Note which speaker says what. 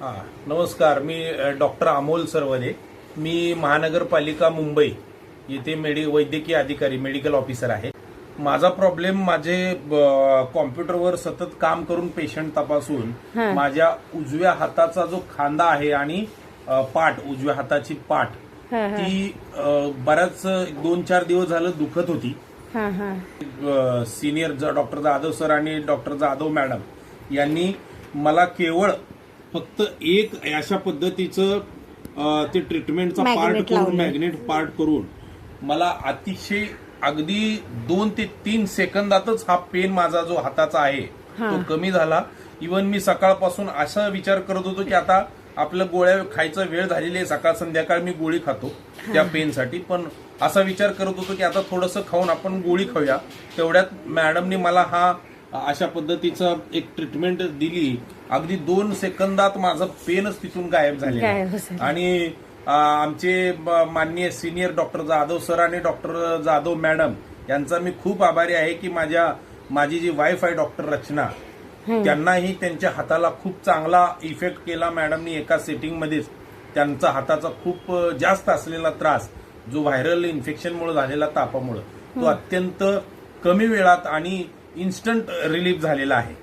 Speaker 1: हा नमस्कार. मी डॉक्टर अमोल सरवदे. मी महानगरपालिका मुंबई येथे वैद्यकीय अधिकारी मेडिकल ऑफिसर आहे. माझा प्रॉब्लेम माझे कॉम्प्युटरवर सतत काम करून पेशंट तपासून माझ्या उजव्या हाताचा जो खांदा आहे आणि पाठ उजव्या हाताची पाठ ती बऱ्याच 2-4 दिवस झालं दुखत होती. सिनियर डॉक्टर जाधव सर आणि डॉक्टर जाधव मॅडम यांनी मला केवळ फक्त एक अशा पद्धतीचं ते ट्रीटमेंटचा पार्ट करून मॅग्नेट पार्ट करून मला अतिशय अगदी 2 ते 3 सेकंदातच हा पेन माझा जो हाताचा आहे तो कमी झाला. इव्हन मी सकाळपासून असा विचार करत होतो की आता आपलं गोळ्या खायचा वेळ झालेली आहे, सकाळ संध्याकाळ मी गोळी खातो त्या पेनसाठी, पण असा विचार करत होतो की आता थोडंसं खाऊन आपण गोळी खाऊया. तेवढ्यात मॅडमनी मला हा अशा पद्धतीचं एक ट्रीटमेंट दिली. अगदी 2 सेकंदात माझं पेनच तिथून गायब झाले. आणि आमचे माननीय सिनियर डॉक्टर जाधव सर आणि डॉक्टर जाधव मॅडम यांचा मी खूप आभारी आहे की माझी जी वाईफ आहे डॉक्टर रचना, त्यांनाही त्यांच्या हाताला खूप चांगला इफेक्ट केला मॅडमनी. एका सेटिंगमध्येच त्यांचा हाताचा खूप जास्त असलेला त्रास जो व्हायरल इन्फेक्शनमुळे झालेला तापामुळे तो अत्यंत कमी वेळात आणि इन्स्टंट रिलीफ झालेला आहे.